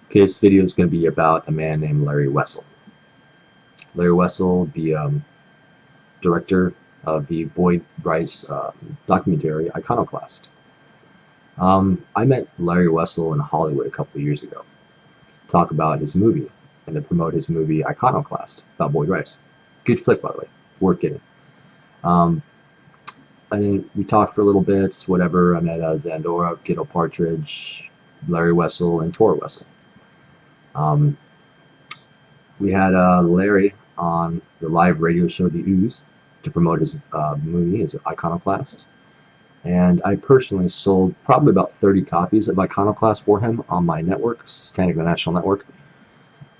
Okay, this video is going to be about a man named Larry Wessel. Larry Wessel, the director of the Boyd Rice documentary Iconoclast. I met Larry Wessel in Hollywood a couple of years ago to talk about his movie and to promote his movie Iconoclast about Boyd Rice. Good flick, by the way. Worth getting. Um, we talked for a little bit, whatever. I met Zandora, Ghetto Partridge, Larry Wessel, and Tor Wessel. We had Larry on the live radio show The Ooze to promote his movie, his Iconoclast. And I personally sold probably about 30 copies of Iconoclast for him on my network, Satanic National Network.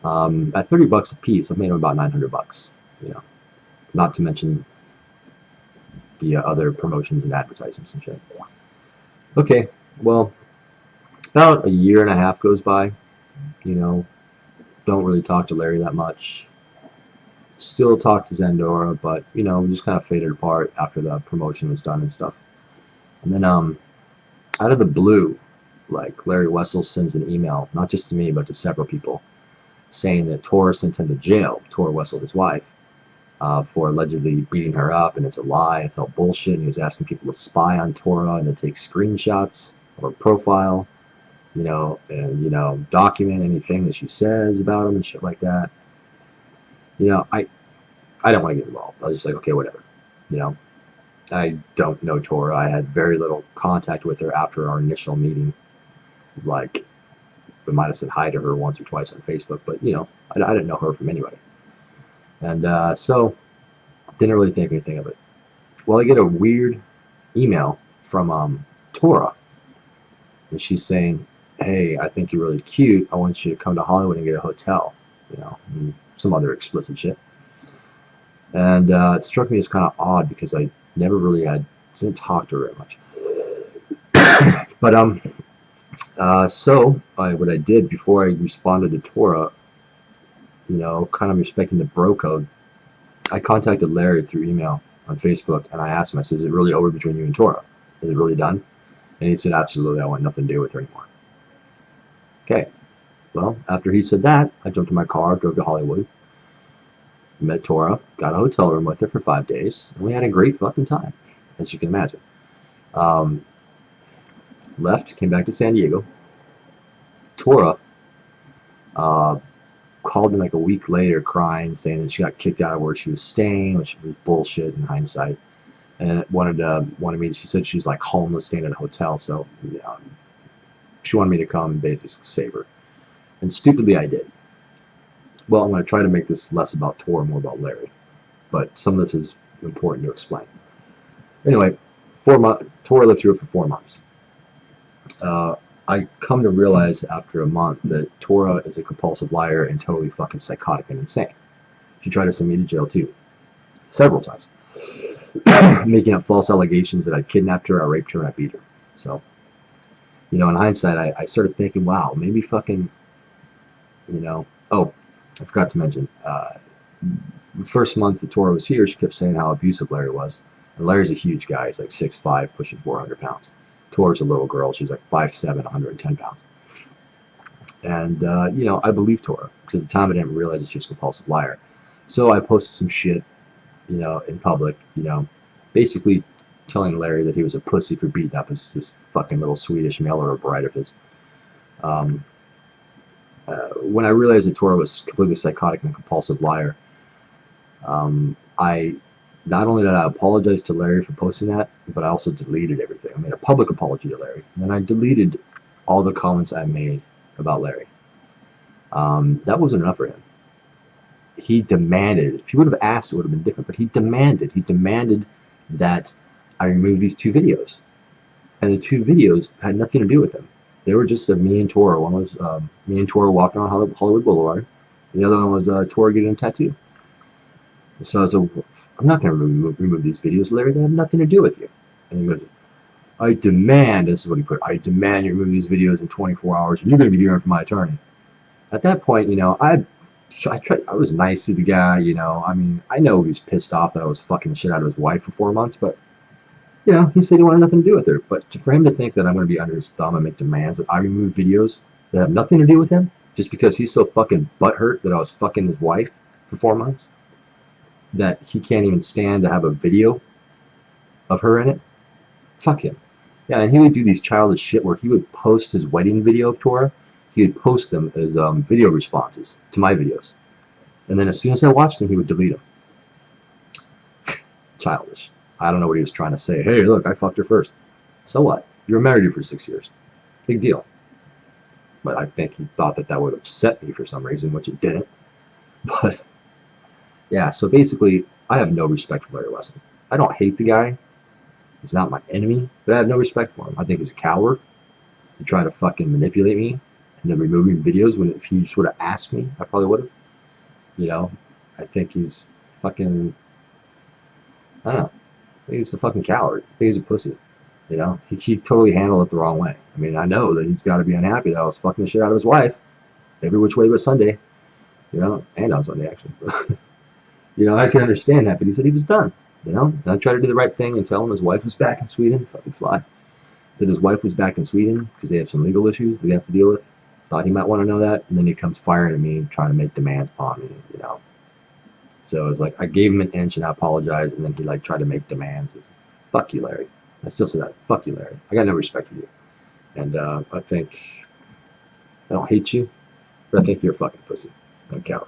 At $30 a piece, I made him about $900. You know, not to mention the other promotions and advertisements and shit. Okay, well, about a year and a half goes by. You know, don't really talk to Larry that much. Still talk to Zandora, but you know, we just kind of faded apart after the promotion was done and stuff. And then out of the blue, like Larry Wessel sends an email, not just to me, but to several people, saying that Tor sent him to jail, Tor Wessel, his wife, for allegedly beating her up, and it's a lie, it's all bullshit, and he was asking people to spy on Tora and to take screenshots of her profile, you know, and, you know, document anything that she says about him and shit like that. You know, I don't want to get involved. I was just like, okay, whatever, you know. I don't know Tora. I had very little contact with her after our initial meeting. Like, we might have said hi to her once or twice on Facebook, but, you know, I didn't know her from anybody. And so, didn't really think anything of it. Well, I get a weird email from Tora, and she's saying, hey, I think you're really cute. I want you to come to Hollywood and get a hotel, you know, and some other explicit shit. And it struck me as kind of odd because I never really didn't talk to her very much. But what I did before I responded to Tora, you know, kind of respecting the bro code, I contacted Larry through email on Facebook, and I asked him, I said, is it really over between you and Tora? Is it really done? And he said, absolutely, I want nothing to do with her anymore. Okay. Well, after he said that, I jumped in my car, drove to Hollywood, met Tora, got a hotel room with her for 5 days, and we had a great fucking time, as you can imagine. Left, came back to San Diego. Tora called me like a week later crying, saying that she got kicked out of where she was staying, which was bullshit in hindsight. And wanted me, she said she was like homeless, staying at a hotel, so she wanted me to come and basically save her. And stupidly I did. Well, I'm going to try to make this less about Tor, more about Larry. But some of this is important to explain. Anyway, Tor lived here for 4 months. I come to realize after a month that Tora is a compulsive liar and totally fucking psychotic and insane. She tried to send me to jail too. Several times. Making up false allegations that I kidnapped her, I raped her, and I beat her. So, you know, in hindsight, I started thinking, wow, maybe fucking, you know, oh, I forgot to mention, the first month that Tora was here, she kept saying how abusive Larry was. And Larry's a huge guy. He's like 6'5", pushing 400 pounds. Tora's a little girl. She's like 5'7", 110 pounds. And, you know, I believed Tora, because at the time I didn't realize that she was a compulsive liar. So I posted some shit, you know, in public, you know, basically telling Larry that he was a pussy for beating up this fucking little Swedish mail order bride of his. When I realized that Tora was completely psychotic and a compulsive liar, I not only did I apologize to Larry for posting that, but I also deleted everything. I made a public apology to Larry, and then I deleted all the comments I made about Larry. That wasn't enough for him. He demanded, if he would have asked, it would have been different, but he demanded that I remove these 2 videos. And the 2 videos had nothing to do with him. They were just of me and Tora. One was me and Tora walking on Hollywood Boulevard. And the other one was Tora getting a tattoo. So I said, I'm not going to remove these videos, Larry. They have nothing to do with you. And he goes, I demand, this is what he put, I demand you remove these videos in 24 hours. And you're going to be hearing from my attorney. At that point, you know, I was nice to the guy, you know. I mean, I know he was pissed off that I was fucking shit out of his wife for 4 months, but, you know, he said he wanted nothing to do with her. But for him to think that I'm going to be under his thumb and make demands that I remove videos that have nothing to do with him, just because he's so fucking butthurt that I was fucking his wife for 4 months, that he can't even stand to have a video of her in it. Fuck him. Yeah, and he would do these childish shit where he would post his wedding video of Tora. He would post them as video responses to my videos. And then as soon as I watched them, he would delete them. Childish. I don't know what he was trying to say. Hey, look, I fucked her first. So what? You were married to her for 6 years. Big deal. But I think he thought that that would upset me for some reason, which it didn't. But yeah, so basically, I have no respect for Larry Wessel. I don't hate the guy. He's not my enemy, but I have no respect for him. I think he's a coward. He tried to fucking manipulate me and then removing videos when if he just would have asked me, I probably would have. You know, I think he's fucking, I don't know. I think he's a fucking coward. I think he's a pussy. You know, he totally handled it the wrong way. I mean, I know that he's got to be unhappy that I was fucking the shit out of his wife every which way but Sunday. You know, and on Sunday actually. You know, I can understand that, but he said he was done. You know, and I tried to do the right thing and tell him his wife was back in Sweden. Fucking fly. That his wife was back in Sweden because they have some legal issues they have to deal with. Thought he might want to know that, and then he comes firing at me, trying to make demands upon me. You know, so it's like I gave him an inch and I apologized, and then he like tried to make demands. It's, fuck you, Larry. I still say that. Fuck you, Larry. I got no respect for you, and I think I don't hate you, but I think you're a fucking pussy and a coward.